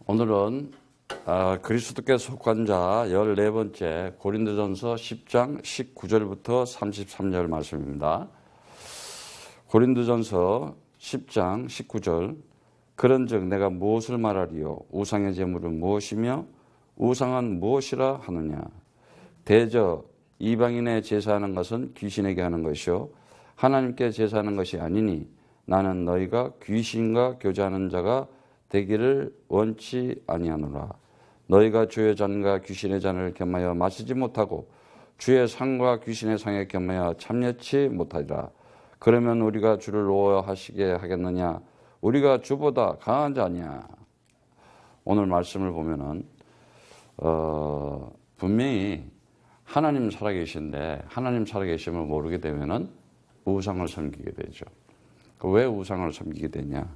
오늘은 그리스도께 속한 자 14번째 고린도전서 10장 19절부터 33절 말씀입니다. 고린도전서 10장 19절 그런즉 내가 무엇을 말하리요? 우상의 제물은 무엇이며 우상은 무엇이라 하느냐? 대저 이방인의 제사하는 것은 귀신에게 하는 것이요 하나님께 제사하는 것이 아니니 나는 너희가 귀신과 교제하는 자가 되기를 원치 아니하노라. 너희가 주의 잔과 귀신의 잔을 겸하여 마시지 못하고 주의 상과 귀신의 상에 겸하여 참여치 못하리라. 그러면 우리가 주를 노하시게 하겠느냐? 우리가 주보다 강한 자냐? 오늘 말씀을 보면은 분명히 하나님 살아계신데 하나님 살아계심을 모르게 되면은 우상을 섬기게 되죠. 왜 우상을 섬기게 되냐?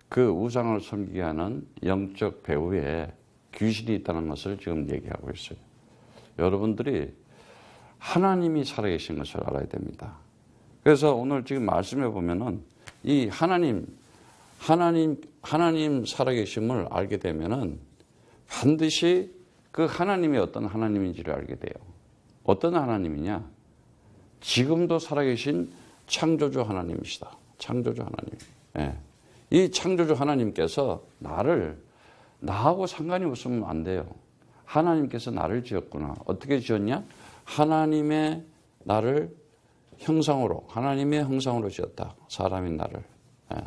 그 우상을 섬기게 하는 영적 배후에 귀신이 있다는 것을 지금 얘기하고 있어요. 여러분들이 하나님이 살아계신 것을 알아야 됩니다. 그래서 오늘 지금 말씀해 보면은 이 하나님 살아계심을 알게 되면은 반드시 그 하나님이 어떤 하나님인지를 알게 돼요. 어떤 하나님이냐? 지금도 살아계신 창조주 하나님이시다. 창조주 하나님. 예. 이 창조주 하나님께서 나하고 상관이 없으면 안 돼요. 하나님께서 나를 지었구나. 어떻게 지었냐? 하나님의 나를 형상으로, 하나님의 형상으로 지었다. 사람인 나를. 예.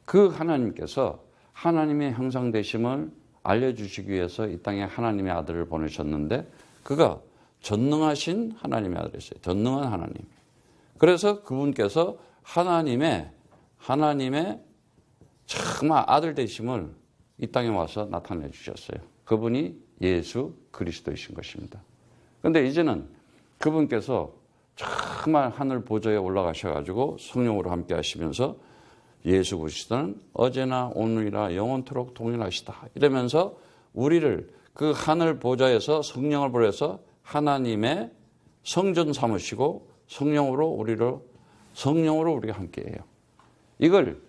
그 하나님께서 하나님의 형상 되심을 알려주시기 위해서 이 땅에 하나님의 아들을 보내셨는데 그가 전능하신 하나님의 아들이었어요. 전능한 하나님. 그래서 그분께서 하나님의 정말 아들 되심을 이 땅에 와서 나타내 주셨어요. 그분이 예수 그리스도이신 것입니다. 그런데 이제는 그분께서 정말 하늘 보좌에 올라가셔가지고 성령으로 함께 하시면서 예수 그리스도는 어제나 오늘이나 영원토록 동일하시다. 이러면서 우리를 그 하늘 보좌에서 성령을 보내서 하나님의 성전 삼으시고 성령으로 우리가 함께해요. 이걸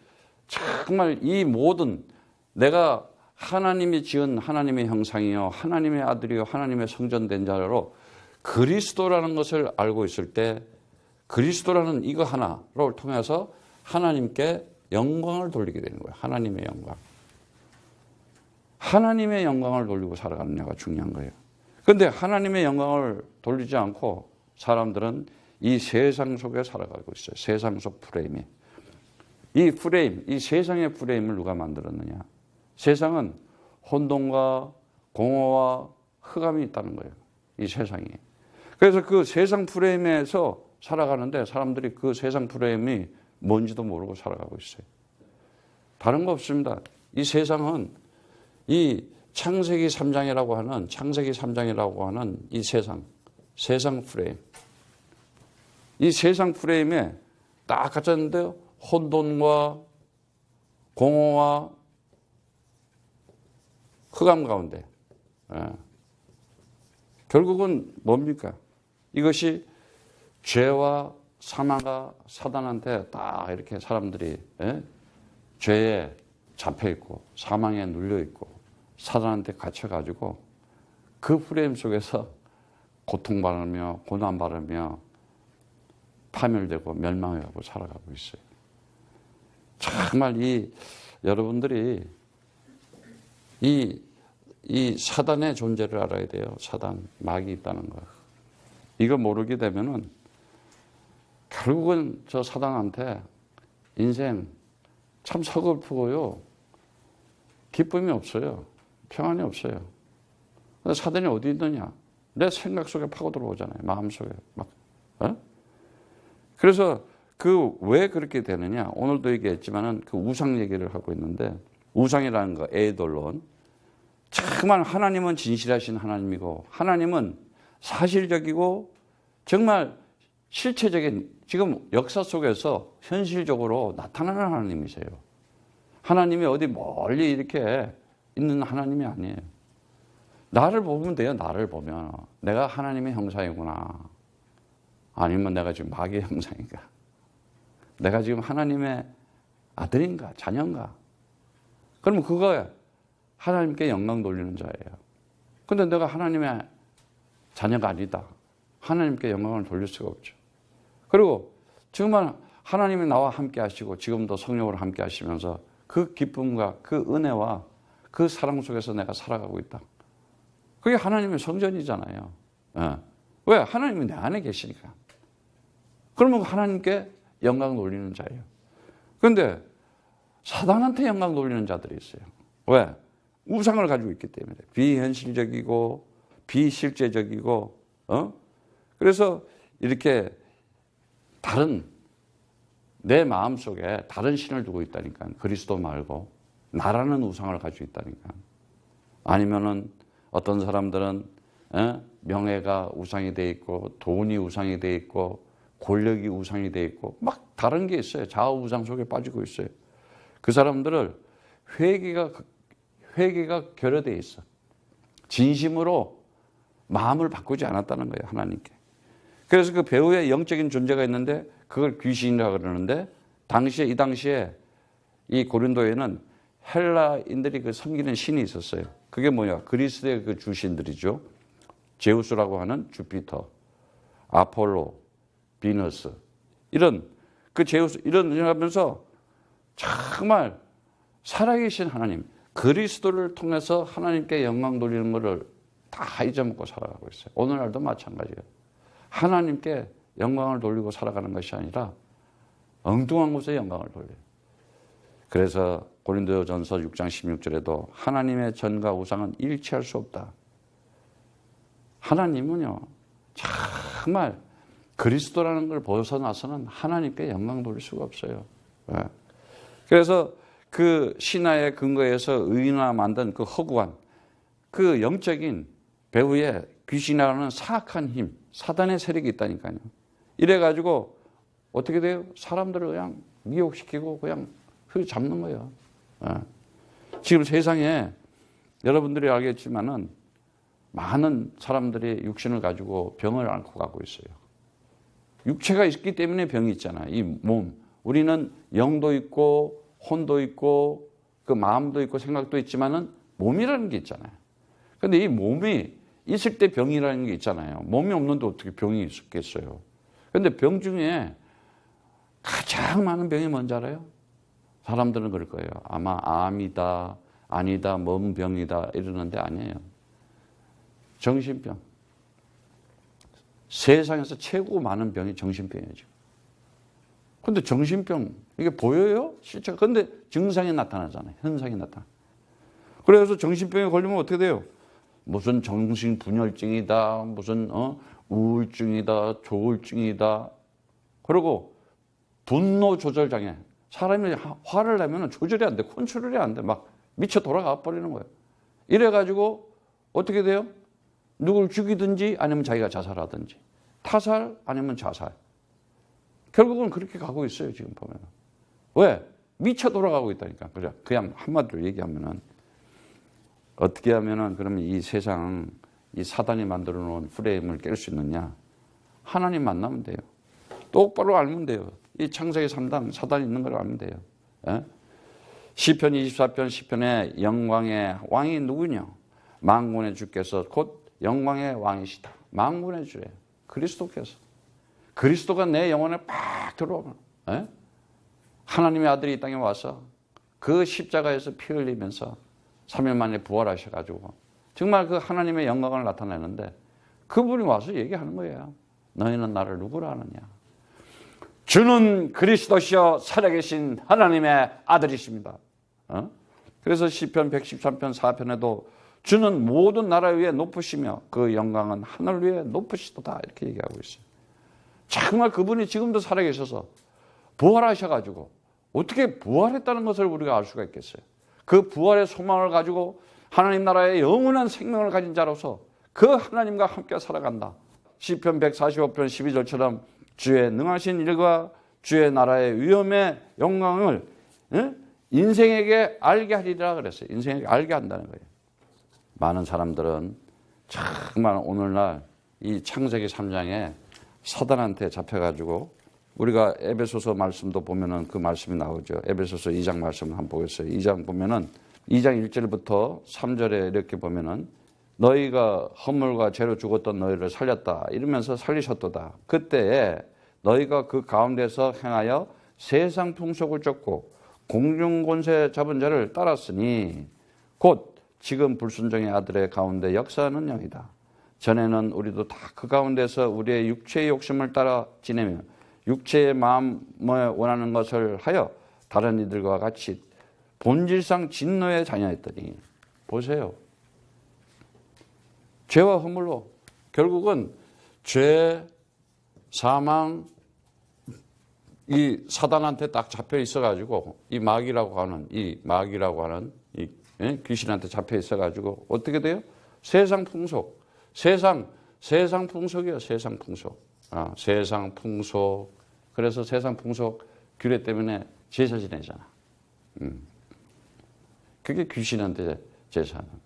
정말 이 모든 내가 하나님이 지은 하나님의 형상이요 하나님의 아들이요 하나님의 성전된 자로 그리스도라는 것을 알고 있을 때 그리스도라는 이거 하나를 통해서 하나님께 영광을 돌리게 되는 거예요. 하나님의 영광. 하나님의 영광을 돌리고 살아가느냐가 중요한 거예요. 그런데 하나님의 영광을 돌리지 않고 사람들은 이 세상 속에 살아가고 있어요. 세상 속 프레임에. 이 세상의 프레임을 누가 만들었느냐? 세상은 혼돈과 공허와 흑암이 있다는 거예요. 이 세상이. 그래서 그 세상 프레임에서 살아가는데 사람들이 그 세상 프레임이 뭔지도 모르고 살아가고 있어요. 다른 거 없습니다. 이 세상은 이 창세기 3장이라고 하는 이 세상 프레임. 이 세상 프레임에 딱 갇혔는데요. 혼돈과 공허와 흑암 가운데. 결국은 뭡니까? 이것이 죄와 사망과 사단한테 딱 이렇게 사람들이 죄에 잡혀있고 사망에 눌려있고 사단한테 갇혀가지고 그 프레임 속에서 고통받으며 고난받으며 파멸되고 멸망해가고 살아가고 있어요. 정말 여러분들이 이 사단의 존재를 알아야 돼요. 사단, 마귀 있다는 거. 이거 모르게 되면은 결국은 저 사단한테 인생 참 서글프고요. 기쁨이 없어요. 평안이 없어요. 사단이 어디 있느냐? 내 생각 속에 파고 들어오잖아요. 마음 속에. 그래서 왜 그렇게 되느냐? 오늘도 얘기했지만은 그 우상 얘기를 하고 있는데 우상이라는 거, 에이돌론. 정말 하나님은 진실하신 하나님이고 하나님은 사실적이고 정말 실체적인 지금 역사 속에서 현실적으로 나타나는 하나님이세요. 하나님이 어디 멀리 이렇게 있는 하나님이 아니에요. 나를 보면 돼요. 나를 보면. 내가 하나님의 형상이구나. 아니면 내가 지금 마귀의 형상인가. 내가 지금 하나님의 아들인가 자녀인가. 그러면 그거 하나님께 영광 돌리는 자예요. 근데 내가 하나님의 자녀가 아니다. 하나님께 영광을 돌릴 수가 없죠. 그리고 정말 하나님이 나와 함께 하시고 지금도 성령으로 함께 하시면서 그 기쁨과 그 은혜와 그 사랑 속에서 내가 살아가고 있다. 그게 하나님의 성전이잖아요. 왜? 하나님이 내 안에 계시니까. 그러면 하나님께 영광 돌리는 자예요. 그런데 사단한테 영광 돌리는 자들이 있어요. 왜? 우상을 가지고 있기 때문에. 비현실적이고 비실제적이고 그래서 이렇게 다른 내 마음속에 다른 신을 두고 있다니까. 그리스도 말고 나라는 우상을 가지고 있다니까. 아니면은 어떤 사람들은 명예가 우상이 돼 있고 돈이 우상이 돼 있고 권력이 우상이 돼 있고 막 다른 게 있어요. 좌우우상 속에 빠지고 있어요. 그 사람들을 회개가 결여돼 있어. 진심으로 마음을 바꾸지 않았다는 거예요. 하나님께. 그래서 그 배우의 영적인 존재가 있는데 그걸 귀신이라고 그러는데 이 당시에 이 고린도에는 헬라인들이 그 섬기는 신이 있었어요. 그게 뭐냐? 그리스의 그 주신들이죠. 제우스라고 하는 주피터, 아폴로, 비너스 이런 그 제우스 이런 하면서 정말 살아계신 하나님 그리스도를 통해서 하나님께 영광 돌리는 것을 다 잊어먹고 살아가고 있어요. 오늘날도 마찬가지예요. 하나님께 영광을 돌리고 살아가는 것이 아니라 엉뚱한 곳에 영광을 돌려요. 그래서 고린도전서 6장 16절에도 하나님의 전과 우상은 일치할 수 없다. 하나님은요 정말 그리스도라는 걸 벗어나서는 하나님께 영광 돌릴 수가 없어요. 그래서 그 신화의 근거에서 의인화 만든 그 허구한 그 영적인 배후에 귀신이라는 사악한 힘, 사단의 세력이 있다니까요. 이래가지고 어떻게 돼요? 사람들을 그냥 미혹시키고 그냥 잡는 거예요. 지금 세상에 여러분들이 알겠지만은 많은 사람들이 육신을 가지고 병을 앓고 가고 있어요. 육체가 있기 때문에 병이 있잖아요. 이 몸. 우리는 영도 있고 혼도 있고 그 마음도 있고 생각도 있지만은 몸이라는 게 있잖아요. 근데 이 몸이 있을 때 병이라는 게 있잖아요. 몸이 없는데 어떻게 병이 있겠어요. 근데 병 중에 가장 많은 병이 뭔지 알아요? 사람들은 그럴 거예요. 아마 암이다, 아니다, 뭔 병이다 이러는데 아니에요. 정신병. 세상에서 최고 많은 병이 정신병이죠. 근데 정신병, 이게 보여요? 실제. 근데 증상이 나타나잖아요. 현상이 나타나. 그래서 정신병에 걸리면 어떻게 돼요? 무슨 정신분열증이다, 무슨 우울증이다, 조울증이다. 그리고 분노 조절 장애. 사람이 화를 내면 조절이 안 돼. 컨트롤이 안 돼. 막 미쳐 돌아가 버리는 거예요. 이래가지고 어떻게 돼요? 누굴 죽이든지 아니면 자기가 자살하든지. 타살 아니면 자살. 결국은 그렇게 가고 있어요. 지금 보면. 왜? 미쳐 돌아가고 있다니까. 그냥 한마디로 얘기하면은 어떻게 하면은 그러면 이 세상 이 사단이 만들어 놓은 프레임을 깰 수 있느냐? 하나님 만나면 돼요. 똑바로 알면 돼요. 이 창세기 3장 사단이 있는 걸 알면 돼요. 예? 시편 24편 시편의 영광의 왕이 누구냐? 만군의 주께서 곧 영광의 왕이시다. 만군의 주예요. 그리스도께서. 그리스도가 내 영혼에 팍 들어오면 하나님의 아들이 이 땅에 와서 그 십자가에서 피 흘리면서 3일 만에 부활하셔가지고 정말 그 하나님의 영광을 나타내는데 그분이 와서 얘기하는 거예요. 너희는 나를 누구라 하느냐. 주는 그리스도시여 살아계신 하나님의 아들이십니다. 그래서 시편 113편 4편에도 주는 모든 나라 위에 높으시며 그 영광은 하늘 위에 높으시도다 이렇게 얘기하고 있어요. 정말 그분이 지금도 살아계셔서 부활하셔가지고 어떻게 부활했다는 것을 우리가 알 수가 있겠어요. 그 부활의 소망을 가지고 하나님 나라의 영원한 생명을 가진 자로서 그 하나님과 함께 살아간다. 시편 145편 12절처럼 주의 능하신 일과 주의 나라의 위엄의 영광을 인생에게 알게 하리라 그랬어요. 인생에게 알게 한다는 거예요. 많은 사람들은 정말 오늘날 이 창세기 3장에 사단한테 잡혀가지고 우리가 에베소서 말씀도 보면은 그 말씀이 나오죠. 에베소서 2장 말씀을 한번 보겠어요. 2장 보면은 2장 1절부터 3절에 이렇게 보면은 너희가 허물과 죄로 죽었던 너희를 살렸다 이러면서 살리셨도다. 그때에 너희가 그 가운데서 행하여 세상 풍속을 쫓고 공중 권세 잡은 자를 따랐으니 곧 지금 불순종의 아들의 가운데 역사하는 영이다. 전에는 우리도 다 그 가운데서 우리의 육체의 욕심을 따라 지내며 육체의 마음에 원하는 것을 하여 다른 이들과 같이 본질상 진노의 자녀였더니 보세요. 죄와 허물로 결국은 죄, 사망, 이 사단한테 딱 잡혀 있어가지고 이 마귀라고 하는 이 귀신한테 잡혀 있어가지고 어떻게 돼요? 세상 풍속, 세상 풍속이요. 세상 풍속. 세상 풍속. 그래서 세상 풍속 규례 때문에 제사 지내잖아. 그게 귀신한테 제사하는 거예요.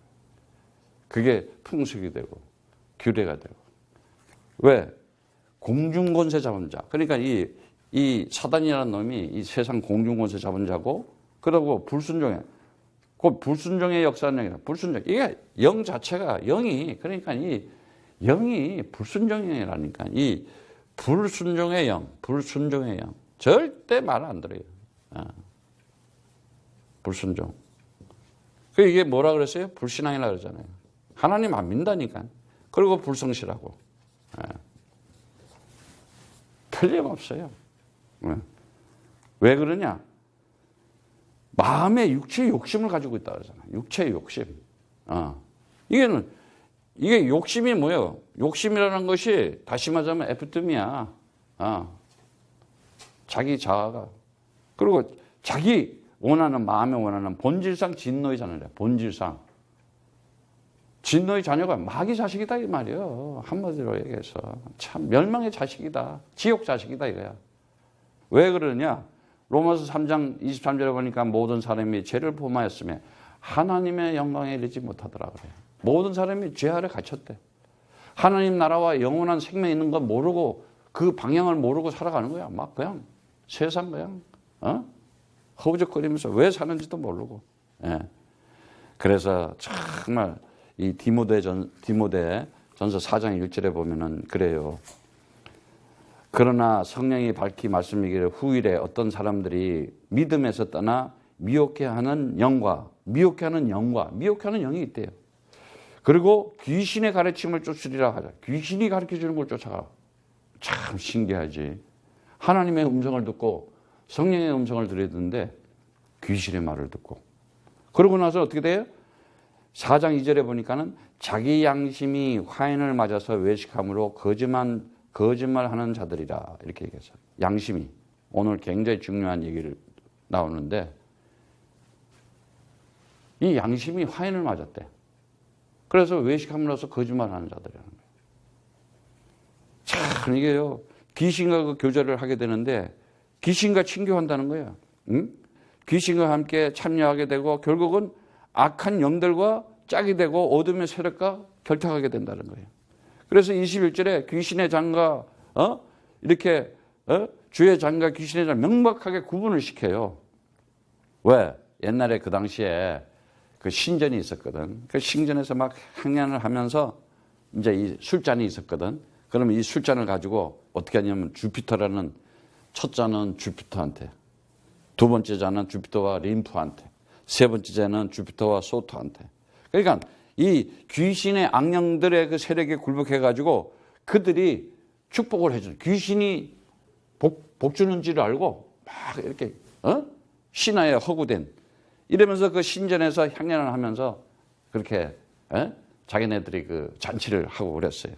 그게 풍속이 되고 규례가 되고. 왜? 공중권세 잡은 자. 그러니까 이 사단이라는 놈이 이 세상 공중권세 잡은 자고, 그러고 불순종해. 그 불순종의 역사는 영이다. 불순종. 이게 영 자체가 영이, 그러니까 이 영이 불순종이라니까. 이 불순종의 영, 불순종의 영. 절대 말 안 들어요. 불순종. 이게 뭐라 그랬어요? 불신앙이라 그러잖아요. 하나님 안 믿다니까. 그리고 불성실하고. 틀림없어요. 왜 그러냐? 마음의 육체의 욕심을 가지고 있다 그러잖아요. 육체의 욕심. 이게 욕심이 뭐예요? 욕심이라는 것이 다시 말하자면 에피토미야. 자기 자아가. 그리고 자기 원하는, 마음에 원하는 본질상 진노의 자녀래. 본질상. 진노의 자녀가 마귀 자식이다 이 말이에요. 한마디로 얘기해서. 참 멸망의 자식이다. 지옥 자식이다 이거야. 왜 그러냐? 로마서 3장 23절에 보니까 모든 사람이 죄를 범하였으며 하나님의 영광에 이르지 못하더라 그래요. 모든 사람이 죄 아래 갇혔대. 하나님 나라와 영원한 생명이 있는 거 모르고 그 방향을 모르고 살아가는 거야. 막 그냥 세상 그냥 허우적거리면서 왜 사는지도 모르고. 그래서 정말 이 디모데 전서 4장 1절에 보면은 그래요. 그러나 성령이 밝히 말씀이기를 후일에 어떤 사람들이 믿음에서 떠나 미혹해하는 영과 미혹해하는 영이 있대요. 그리고 귀신의 가르침을 쫓으리라 하자. 귀신이 가르쳐주는 걸 쫓아가. 참 신기하지. 하나님의 음성을 듣고 성령의 음성을 들었는데 귀신의 말을 듣고. 그러고 나서 어떻게 돼요? 4장 2절에 보니까는 자기 양심이 화인을 맞아서 외식함으로 거짓말하는 자들이라 이렇게 얘기했어요. 양심이. 오늘 굉장히 중요한 얘기를 나오는데 이 양심이 화인을 맞았대. 그래서 외식함으로써 거짓말하는 자들이라는 거예요. 참 이게요. 귀신과 그 교제를 하게 되는데 귀신과 친교한다는 거예요. 귀신과 함께 참여하게 되고 결국은 악한 영들과 짝이 되고 어둠의 세력과 결탁하게 된다는 거예요. 그래서 21절에 귀신의 장과 이렇게 주의 장과 귀신의 장 명확하게 구분을 시켜요. 왜? 옛날에 그 당시에 그 신전이 있었거든. 그 신전에서 막 행연을 하면서 이제 이 술잔이 있었거든. 그러면 이 술잔을 가지고 어떻게 하냐면 주피터라는 첫 잔은 주피터한테, 두 번째 잔은 주피터와 림프한테, 세 번째 잔은 주피터와 소토한테. 그러니까 이 귀신의 악령들의 그 세력에 굴복해가지고 그들이 축복을 해주는, 귀신이 복 주는 줄 알고 막 이렇게 신화에 허구된 이러면서 그 신전에서 향연을 하면서 그렇게 자기네들이 그 잔치를 하고 그랬어요.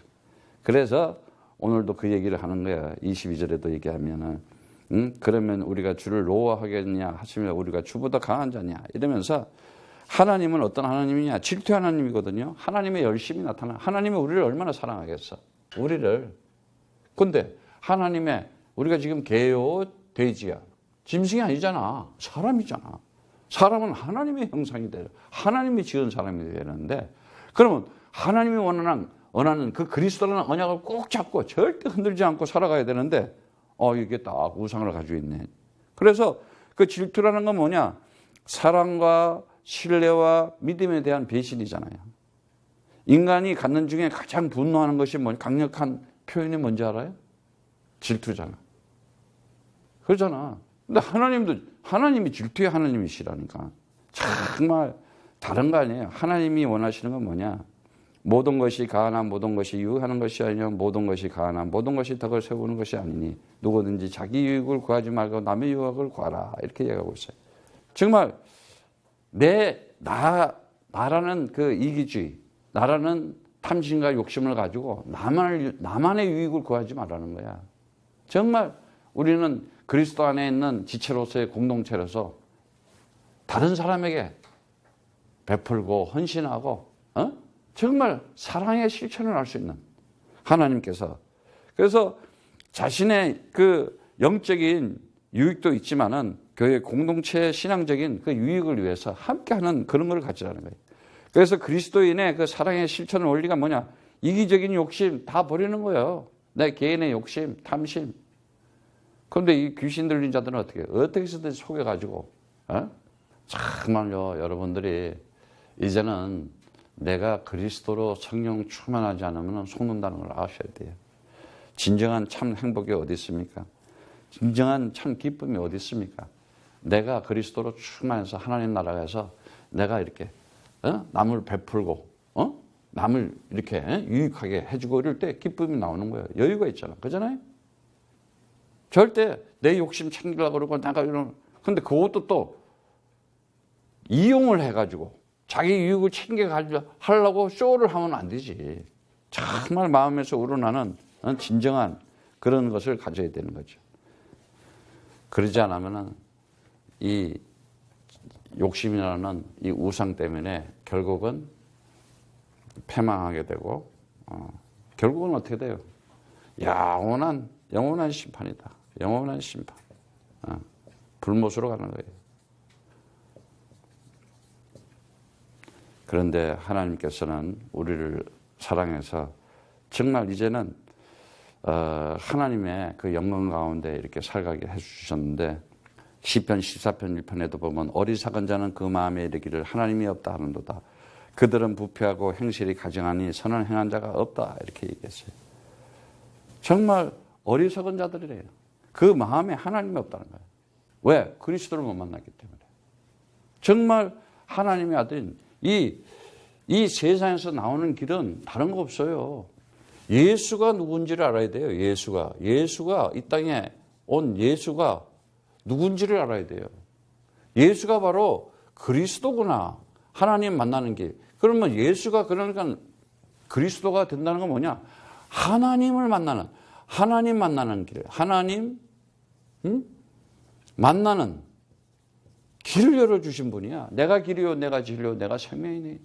그래서 오늘도 그 얘기를 하는 거야. 22절에도 얘기하면은 그러면 우리가 주를 노하겠냐 하시면 우리가 주보다 강한 자냐 이러면서 하나님은 어떤 하나님이냐? 질투 하나님이거든요. 하나님의 열심이 나타나. 하나님이 우리를 얼마나 사랑하겠어. 우리를. 근데 하나님의 우리가 지금 개요 돼지야. 짐승이 아니잖아. 사람이잖아. 사람은 하나님의 형상이 돼요. 하나님이 지은 사람이 되는데 그러면 하나님이 원하는 그 그리스도라는 언약을 꼭 잡고 절대 흔들지 않고 살아가야 되는데 이게 딱 우상을 가지고 있네. 그래서 그 질투라는 건 뭐냐? 사랑과 신뢰와 믿음에 대한 배신이잖아요. 인간이 갖는 중에 가장 분노하는 것이 강력한 표현이 뭔지 알아요? 질투잖아. 그러잖아. 근데 하나님이 질투의 하나님이시라니까. 정말 다른 거 아니에요. 하나님이 원하시는 건 뭐냐? 모든 것이 가한한 모든 것이 유익하는 것이 아니요 모든 것이 가한한 모든 것이 덕을 세우는 것이 아니니 누구든지 자기 유익을 구하지 말고 남의 유익을 구하라. 이렇게 얘기하고 있어요. 정말 나라는 그 이기주의, 나라는 탐심과 욕심을 가지고 나만의 유익을 구하지 말라는 거야. 정말 우리는 그리스도 안에 있는 지체로서의 공동체로서 다른 사람에게 베풀고 헌신하고 정말 사랑의 실천을 할 수 있는 하나님께서, 그래서 자신의 그 영적인 유익도 있지만은 교회 공동체의 신앙적인 그 유익을 위해서 함께하는 그런 걸 가지라는 거예요. 그래서 그리스도인의 그 사랑의 실천의 원리가 뭐냐? 이기적인 욕심 다 버리는 거예요. 내 개인의 욕심, 탐심. 그런데 이 귀신 들린 자들은 어떻게 해서든 속여가지고 정말요, 여러분들이 이제는 내가 그리스도로 성령 충만하지 않으면 속는다는 걸 아셔야 돼요. 진정한 참 행복이 어디 있습니까? 진정한 참 기쁨이 어디 있습니까? 내가 그리스도로 충만해서 하나님 나라에서 내가 이렇게 남을 베풀고 남을 이렇게 유익하게 해주고 이럴 때 기쁨이 나오는 거예요. 여유가 있잖아. 그잖아요? 절대 내 욕심 챙기려고 그러고 내가 근데 그것도 또 이용을 해가지고 자기 유익을 챙겨가려고 쇼를 하면 안 되지. 정말 마음에서 우러나는 진정한 그런 것을 가져야 되는 거죠. 그러지 않으면 이 욕심이라는 이 우상 때문에 결국은 패망하게 되고 결국은 어떻게 돼요? 영원한 심판이다. 영원한 심판. 불못으로 가는 거예요. 그런데 하나님께서는 우리를 사랑해서 정말 이제는 하나님의 그 영광 가운데 이렇게 살게 해주셨는데 시편 14편 1편에도 보면 어리석은 자는 그 마음에 이르기를 하나님이 없다 하는도다. 그들은 부패하고 행실이 가증하니 선을 행한 자가 없다. 이렇게 얘기했어요. 정말 어리석은 자들이래요. 그 마음에 하나님이 없다는 거예요. 왜? 그리스도를 못 만났기 때문에. 정말 하나님의 아들인 이 세상에서 나오는 길은 다른 거 없어요. 예수가 누군지를 알아야 돼요. 예수가 이 땅에 온 예수가 누군지를 알아야 돼요. 예수가 바로 그리스도구나. 하나님 만나는 길. 그러면 예수가 그러니까 그리스도가 된다는 건 뭐냐? 하나님 만나는 길. 하나님 만나는 길을 열어주신 분이야. 내가 길이요, 내가 진리요, 내가 생명이니.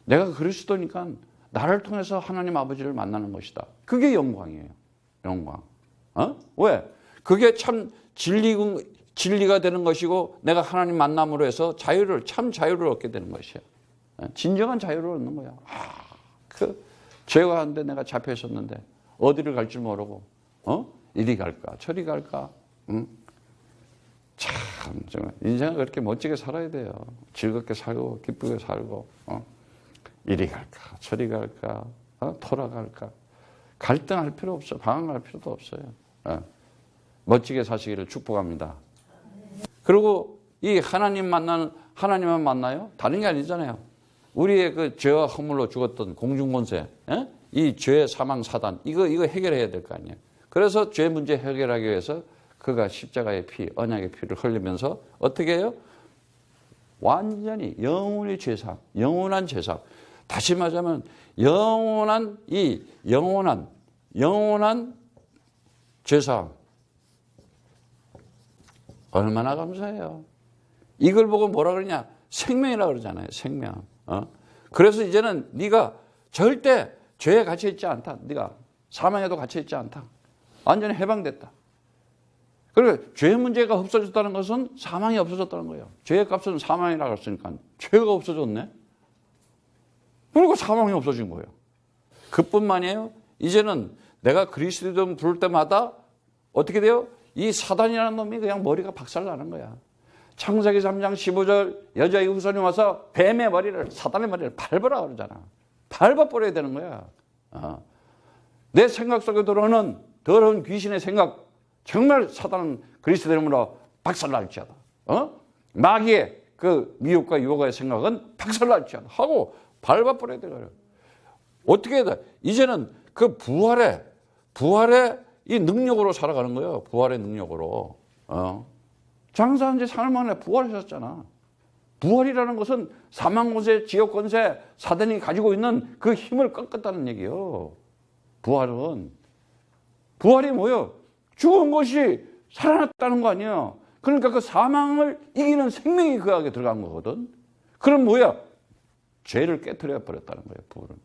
내가 그리스도니까 나를 통해서 하나님 아버지를 만나는 것이다. 그게 영광이에요. 영광. 왜? 그게 참 진리가 되는 것이고 내가 하나님 만남으로 해서 참 자유를 얻게 되는 것이야. 진정한 자유를 얻는 거야. 죄가 하는데 내가 잡혀 있었는데 어디를 갈 줄 모르고 이리 갈까 저리 갈까. 참 정말 인생을 그렇게 멋지게 살아야 돼요. 즐겁게 살고 기쁘게 살고 이리 갈까 저리 갈까 돌아갈까. 갈등할 필요 없어. 방황할 필요도 없어요. 멋지게 사시기를 축복합니다. 그리고 이 하나님만 만나요? 다른 게 아니잖아요. 우리의 그 죄와 허물로 죽었던 공중권세, 이 죄, 사망, 사단 이거 해결해야 될 거 아니에요. 그래서 죄 문제 해결하기 위해서 그가 십자가의 피, 언약의 피를 흘리면서 어떻게 해요? 완전히 영원한 죄사함. 다시 말하자면 영원한 죄사함. 얼마나 감사해요. 이걸 보고 뭐라 그러냐? 생명이라고 그러잖아요. 생명. 그래서 이제는 네가 절대 죄에 갇혀 있지 않다. 네가 사망에도 갇혀 있지 않다. 완전히 해방됐다. 그리고 죄 문제가 없어졌다는 것은 사망이 없어졌다는 거예요. 죄의 값은 사망이라고 했으니까 죄가 없어졌네. 그리고 사망이 없어진 거예요. 그뿐만이에요. 이제는 내가 그리스도 부를 때마다 어떻게 돼요? 이 사단이라는 놈이 그냥 머리가 박살나는 거야. 창세기 3장 15절 여자의 후손이 와서 뱀의 머리를, 사단의 머리를 밟으라 그러잖아. 밟아버려야 되는 거야. 내 생각 속에 들어오는 더러운 귀신의 생각, 정말 사단은 그리스도 이름으로 박살날지어다. 마귀의 그 미혹과 유혹의 생각은 박살날지어다 하고 밟아버려야 되거든. 어떻게 해야 돼? 이제는 그 부활의 이 능력으로 살아가는 거예요. 부활의 능력으로. 장사한 지 사흘 만에 부활하셨잖아. 부활이라는 것은 사망 권세, 지옥 권세, 사단이 가지고 있는 그 힘을 꺾었다는 얘기예요. 부활이 뭐예요? 죽은 것이 살아났다는 거 아니에요. 그러니까 그 사망을 이기는 생명이 그 안에 들어간 거거든. 그럼 뭐야? 죄를 깨트려 버렸다는 거예요. 부활은.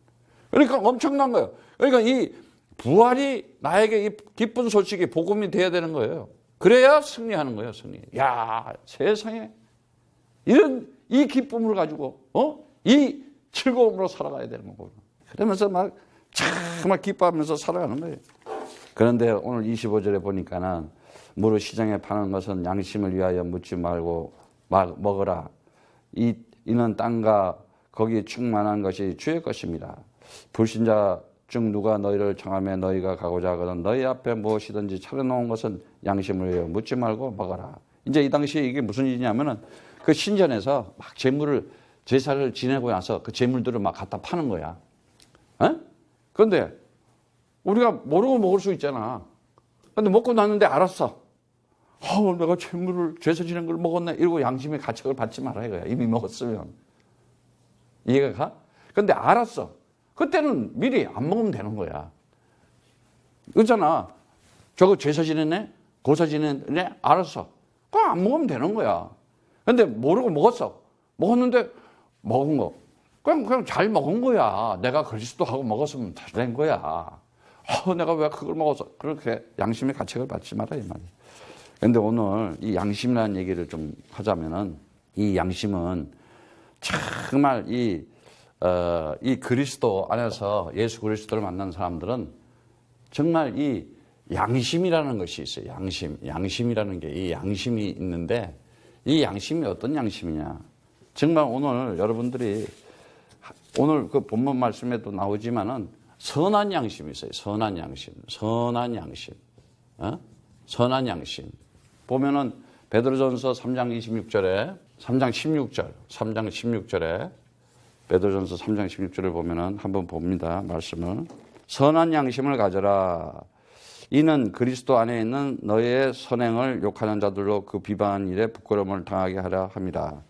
그러니까 엄청난 거예요. 그러니까 이 부활이 나에게 이 기쁜 소식이 복음이 돼야 되는 거예요. 그래야 승리하는 거예요. 승리. 야, 세상에 이 기쁨을 가지고 이 즐거움으로 살아가야 되는 거고. 그러면서 막 정말 기뻐하면서 살아가는 거예요. 그런데 오늘 25절에 보니까는 무릇 시장에 파는 것은 양심을 위하여 묻지 말고 먹으라. 이는 땅과 거기 충만한 것이 주의 것입니다. 불신자 중 누가 너희를 청하며 너희가 가고자 하거든 너희 앞에 무엇이든지 차려놓은 것은 양심을 위하여 묻지 말고 먹어라. 이제 이 당시에 이게 무슨 일이냐면은 그 신전에서 막 제사를 지내고 나서 그 재물들을 막 갖다 파는 거야. 그런데 우리가 모르고 먹을 수 있잖아. 근데 먹고 났는데 알았어. 내가 제사 지낸 걸 먹었네. 이러고 양심의 가책을 받지 마라 이거야. 이미 먹었으면. 이해가 가? 근데 알았어. 그때는 미리 안 먹으면 되는 거야. 그렇잖아. 저거 제사 지냈네? 고사 지냈네? 알았어. 그럼 안 먹으면 되는 거야. 근데 모르고 먹었어. 먹었는데 먹은 거. 그냥 잘 먹은 거야. 내가 그리스도하고 먹었으면 잘 된 거야. 내가 왜 그걸 먹었어? 그렇게 양심의 가책을 받지 마라 이 말이야. 근데 오늘 이 양심이라는 얘기를 좀 하자면은 이 양심은 정말 이 그리스도 안에서 예수 그리스도를 만난 사람들은 정말 이 양심이라는 것이 있어요. 양심이라는 게 이 양심이 있는데 이 양심이 어떤 양심이냐. 정말 오늘 여러분들이 오늘 그 본문 말씀에도 나오지만은 선한 양심이 있어요. 선한 양심. 선한 양심. 보면은 베드로전서 3장 26절에 3장 16절에 베드로전서 3장 16절을 보면은 한번 봅니다. 말씀을. 선한 양심을 가져라. 이는 그리스도 안에 있는 너의 선행을 욕하는 자들로 그 비방한 일에 부끄러움을 당하게 하려 함이라.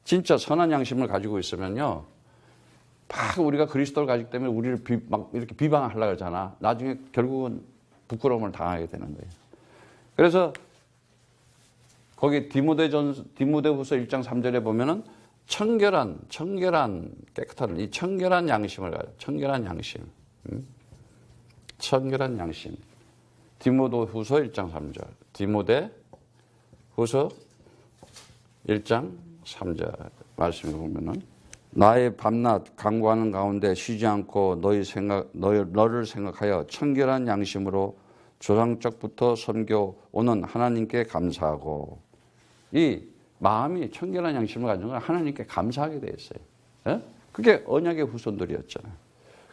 진짜 선한 양심을 가지고 있으면요. 막 우리가 그리스도를 가지기 때문에 우리를 막 이렇게 비방하려고 하잖아. 나중에 결국은 부끄러움을 당하게 되는 거예요. 그래서 거기 디모데후서 1장 3절에 보면은 청결한 깨끗한 이 청결한 양심을 가져. 청결한 양심. 디모데후서 1장 3절. 디모데후서 1장 3절 말씀을 보면은 나의 밤낮 간구하는 가운데 쉬지 않고 너를 생각하여 청결한 양심으로 조상적부터 섬겨오는 하나님께 감사하고. 이 마음이 청결한 양심을 가지는 건 하나님께 감사하게 돼 있어요. 그게 언약의 후손들이었잖아요.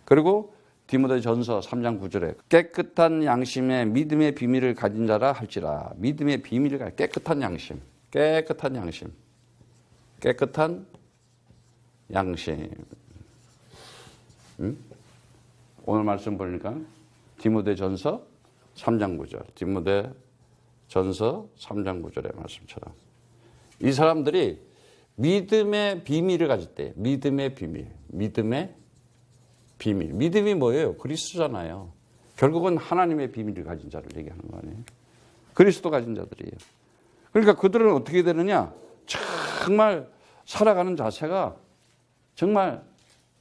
그리고 디모데전서 3장 9절에 깨끗한 양심에 믿음의 비밀을 가진 자라 할지라. 믿음의 비밀을 가진 깨끗한 양심. 오늘 말씀 보니까 디모데전서 3장 9절. 디모데전서 3장 9절의 말씀처럼 이 사람들이 믿음의 비밀을 가졌대요. 믿음의 비밀. 믿음이 뭐예요? 그리스도잖아요. 결국은 하나님의 비밀을 가진 자를 얘기하는 거 아니에요? 그리스도 가진 자들이에요. 그러니까 그들은 어떻게 되느냐? 정말 살아가는 자세가 정말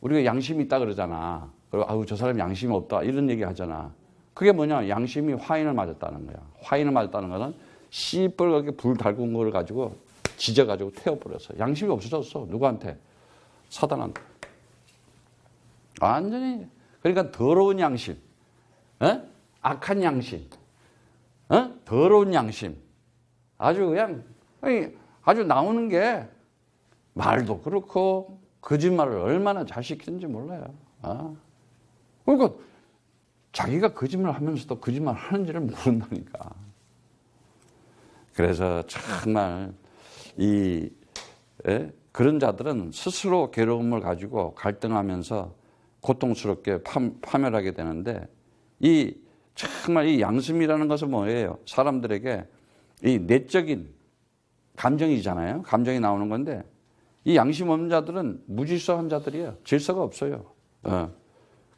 우리가 양심이 있다 그러잖아. 그리고 저 사람 양심이 없다 이런 얘기 하잖아. 그게 뭐냐? 양심이 화인을 맞았다는 거야. 화인을 맞았다는 거는 시뻘겋게 불 달군 거를 가지고 지져가지고 태워버렸어. 양심이 없어졌어. 누구한테? 사단한테. 완전히. 그러니까 더러운 양심, 악한 양심, 더러운 양심. 아주 그냥 아주 나오는 게 말도 그렇고 거짓말을 얼마나 잘 시키는지 몰라요. 그러니까 자기가 거짓말 하면서도 거짓말 하는지를 모른다니까. 그래서 정말 그런 자들은 스스로 괴로움을 가지고 갈등하면서 고통스럽게 파멸하게 되는데, 정말 이 양심이라는 것은 뭐예요? 사람들에게 이 내적인 감정이잖아요. 감정이 나오는 건데, 이 양심 없는 자들은 무질서한 자들이에요. 질서가 없어요.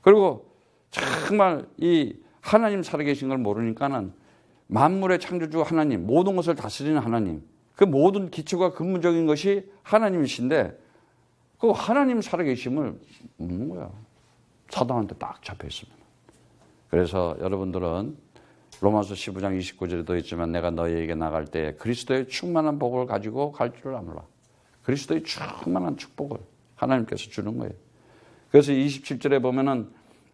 그리고 정말 이 하나님 살아계신 걸 모르니까는 만물의 창조주 하나님, 모든 것을 다스리는 하나님, 그 모든 기초가 근본적인 것이 하나님이신데 그 하나님 살아계심을 묻는 거야. 사단한테 딱 잡혀 있으면. 그래서 여러분들은 로마서 15장 29절에도 있지만 내가 너희에게 나갈 때 그리스도의 충만한 복을 가지고 갈 줄을 아노라. 그리스도의 충만한 축복을 하나님께서 주는 거예요. 그래서 27절에 보면은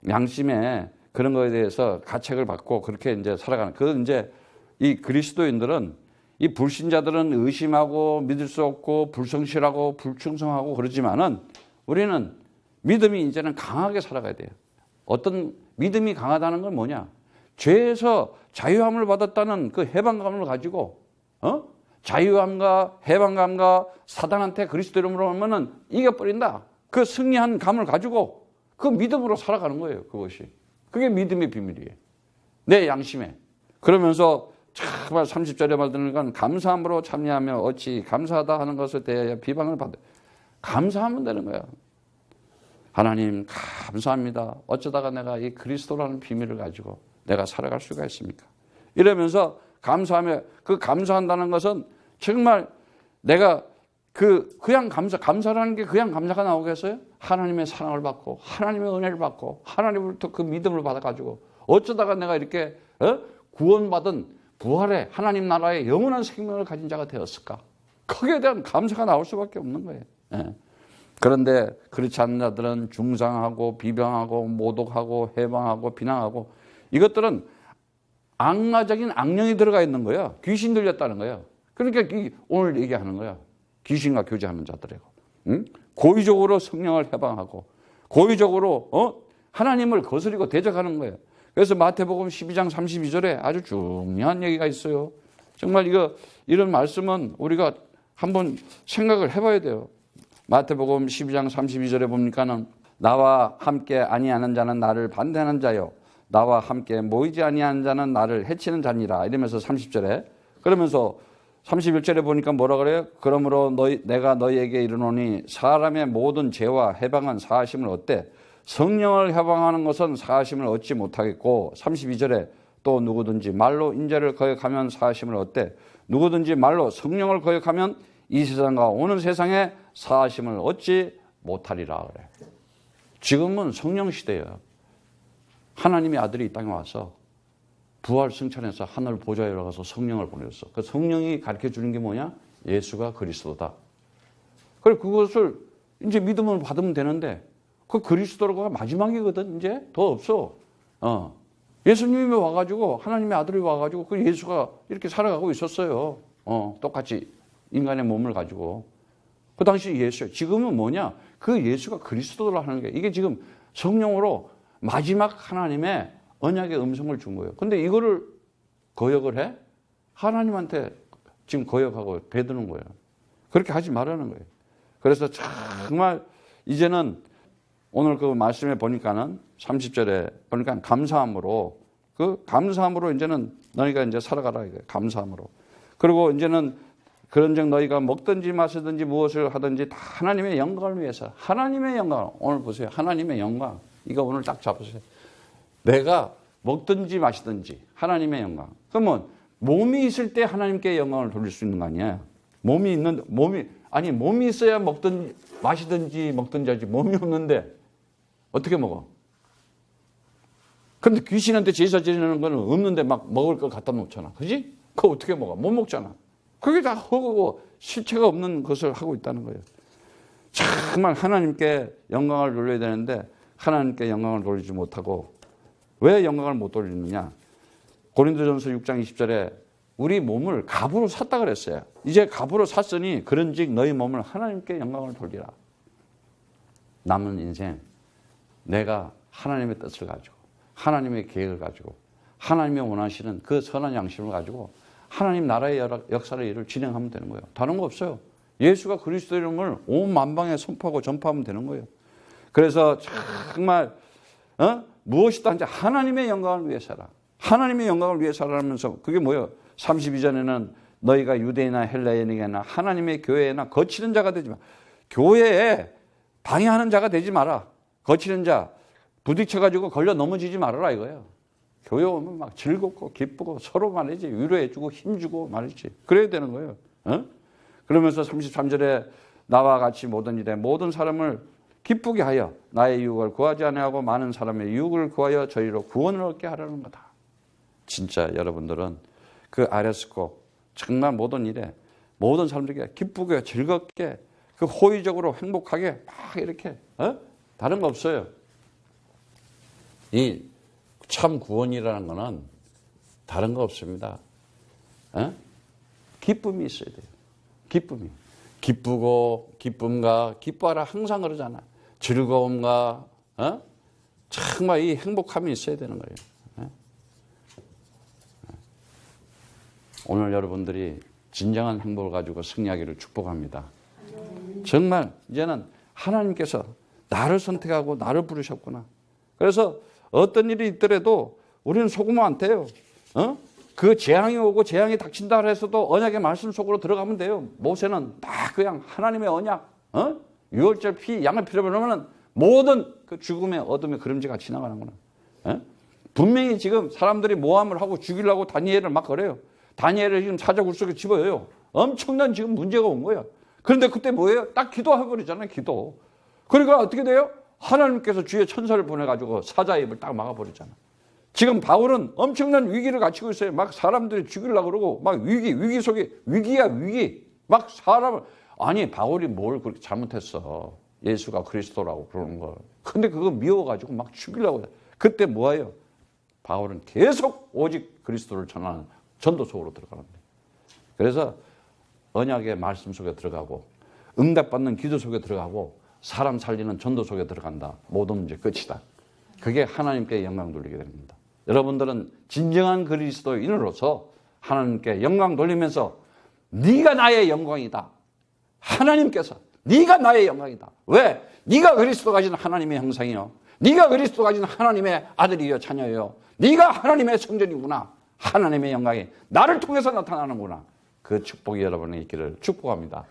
양심에 그런 거에 대해서 가책을 받고 그렇게 이제 살아가는. 그 이제 이 그리스도인들은, 이 불신자들은 의심하고 믿을 수 없고 불성실하고 불충성하고 그러지만은 우리는 믿음이 이제는 강하게 살아가야 돼요. 어떤 믿음이 강하다는 건 뭐냐? 죄에서 자유함을 받았다는 그 해방감을 가지고, 자유함과 해방감과 사단한테 그리스도 이름으로 하면은 이겨버린다. 그 승리한 감을 가지고 그 믿음으로 살아가는 거예요. 그것이. 그게 믿음의 비밀이에요. 내 양심에. 그러면서 정말 30절에 말하는 건 감사함으로 참여하며 어찌 감사하다 하는 것에 대하여 비방을 받아. 감사하면 되는 거야. 하나님 감사합니다. 어쩌다가 내가 이 그리스도라는 비밀을 가지고 내가 살아갈 수가 있습니까? 이러면서 감사하며, 그 감사한다는 것은 정말 내가 그냥 감사라는 게 그냥 감사가 나오겠어요? 하나님의 사랑을 받고 하나님의 은혜를 받고 하나님으로부터 그 믿음을 받아가지고 어쩌다가 내가 이렇게 구원받은 부활의 하나님 나라의 영원한 생명을 가진 자가 되었을까? 거기에 대한 감사가 나올 수밖에 없는 거예요. 그런데 그렇지 않은 자들은 중상하고 비방하고 모독하고 해방하고 비난하고, 이것들은 악마적인 악령이 들어가 있는 거예요. 귀신 들렸다는 거예요. 그러니까 오늘 얘기하는 거야. 귀신과 교제하는 자들이고, 고의적으로 성령을 해방하고 고의적으로 하나님을 거스리고 대적하는 거예요. 그래서 마태복음 12장 32절에 아주 중요한 얘기가 있어요. 정말 이런 말씀은 우리가 한번 생각을 해봐야 돼요. 마태복음 12장 32절에 보니까는 나와 함께 아니하는 자는 나를 반대하는 자요, 나와 함께 모이지 아니하는 자는 나를 해치는 자니라. 이러면서 30절에, 그러면서 31절에 보니까 뭐라 그래요? 그러므로 내가 너희에게 이르노니 사람의 모든 죄와 해방은 사하심을 얻되 성령을 해방하는 것은 사하심을 얻지 못하겠고, 32절에 또 누구든지 말로 인자를 거역하면 사하심을 얻되 누구든지 말로 성령을 거역하면 이 세상과 오는 세상에 사하심을 얻지 못하리라 그래. 지금은 성령 시대예요. 하나님의 아들이 이 땅에 와서 부활 승천해서 하늘 보좌에 올라가서 성령을 보내줬어. 그 성령이 가르쳐 주는 게 뭐냐? 예수가 그리스도다. 그래, 그것을 이제 믿음을 받으면 되는데, 그 그리스도가 마지막이거든. 이제 더 없어. 예수님이 와가지고, 하나님의 아들이 와가지고 그 예수가 이렇게 살아가고 있었어요. 똑같이 인간의 몸을 가지고. 그 당시 예수예요. 지금은 뭐냐? 그 예수가 그리스도를 하는 게, 이게 지금 성령으로 마지막 하나님의 언약의 음성을 준 거예요. 근데 이거를 거역을 해? 하나님한테 지금 거역하고 배드는 거예요. 그렇게 하지 말라는 거예요. 그래서 정말 이제는 오늘 그 말씀에 보니까는 30절에 보니까 감사함으로 이제는 너희가 이제 살아가라 이거예요. 감사함으로. 그리고 이제는 그런즉 너희가 먹든지 마시든지 무엇을 하든지 다 하나님의 영광을 위해서, 하나님의 영광. 오늘 보세요. 하나님의 영광. 이거 오늘 딱 잡으세요. 내가 먹든지 마시든지 하나님의 영광. 그러면 몸이 있을 때 하나님께 영광을 돌릴 수 있는 거 아니에요? 몸이 있어야 먹든지 마시든지 먹든지 하지. 몸이 없는데 어떻게 먹어? 근데 귀신한테 제사 지내는 거는 없는데 막 먹을 걸 갖다 놓잖아. 그지? 그거 어떻게 먹어? 못 먹잖아. 그게 다 허구고 실체가 없는 것을 하고 있다는 거예요. 정말 하나님께 영광을 돌려야 되는데 하나님께 영광을 돌리지 못하고, 왜 영광을 못 돌리느냐? 고린도전서 6장 20절에 우리 몸을 값으로 샀다 그랬어요. 이제 값으로 샀으니 그런즉 너희 몸을 하나님께 영광을 돌리라. 남은 인생 내가 하나님의 뜻을 가지고 하나님의 계획을 가지고 하나님이 원하시는 그 선한 양심을 가지고 하나님 나라의 역사를 일을 진행하면 되는 거예요. 다른 거 없어요. 예수가 그리스도 이름을 온 만방에 선포하고 전파하면 되는 거예요. 그래서 정말 무엇이든 이제 하나님의 영광을 위해 살아. 하나님의 영광을 위해 살아가면서 그게 뭐예요? 32절에는 너희가 유대인이나 헬라인이나 하나님의 교회나 거치는 자가 되지 마. 교회에 방해하는 자가 되지 마라. 거치는 자 부딪혀가지고 걸려 넘어지지 말아라 이거예요. 교회 오면 막 즐겁고 기쁘고 서로 말이지 위로해주고 힘주고 말이지 그래야 되는 거예요. 그러면서 33절에 나와 같이 모든 일에 모든 사람을 기쁘게 하여 나의 유혹을 구하지 아니하고 많은 사람의 유혹을 구하여 저희로 구원을 얻게 하라는 거다. 진짜 여러분들은 그 아레스코 정말 모든 일에 모든 사람들에게 기쁘게 즐겁게 그 호의적으로 행복하게 막 이렇게 다른 거 없어요. 이 참 구원이라는 거는 다른 거 없습니다. 기쁨이 있어야 돼요. 기쁨이. 기쁘고 기쁨과 기뻐하라 항상 그러잖아. 즐거움과 정말 이 행복함이 있어야 되는 거예요. 오늘 여러분들이 진정한 행복을 가지고 승리하기를 축복합니다. 정말 이제는 하나님께서 나를 선택하고 나를 부르셨구나. 그래서 어떤 일이 있더라도 우리는 속으면 안 돼요. 그 재앙이 오고 재앙이 닥친다 해서도 언약의 말씀 속으로 들어가면 돼요. 모세는 딱 그냥 하나님의 언약, 유월절 피, 양의 피를 보면 모든 그 죽음의 어둠의 그림자가 지나가는구나. 분명히 지금 사람들이 모함을 하고 죽이려고 다니엘을 막 그래요. 다니엘을 지금 사자굴 속에 집어요. 엄청난 지금 문제가 온 거예요. 그런데 그때 뭐예요? 딱 기도해버리잖아요. 기도. 그러니까 어떻게 돼요? 하나님께서 주의 천사를 보내가지고 사자의 입을 딱 막아버리잖아. 지금 바울은 엄청난 위기를 갖추고 있어요. 막 사람들이 죽이려고 그러고 막 위기 속에 위기야 위기. 막 사람을 아니 바울이 뭘 그렇게 잘못했어. 예수가 그리스도라고 그러는 걸. 근데 그거 미워가지고 막 죽이려고 해. 그때 뭐예요? 바울은 계속 오직 그리스도를 전하는 전도 속으로 들어가는 거예요. 그래서 언약의 말씀 속에 들어가고 응답받는 기도 속에 들어가고 사람 살리는 전도 속에 들어간다. 모든 문제 끝이다. 그게 하나님께 영광 돌리게 됩니다. 여러분들은 진정한 그리스도인으로서 하나님께 영광 돌리면서 네가 나의 영광이다. 하나님께서 네가 나의 영광이다. 왜? 네가 그리스도 가진 하나님의 형상이요. 네가 그리스도 가진 하나님의 아들이요 자녀요. 네가 하나님의 성전이구나. 하나님의 영광이 나를 통해서 나타나는구나. 그 축복이 여러분에게 있기를 축복합니다.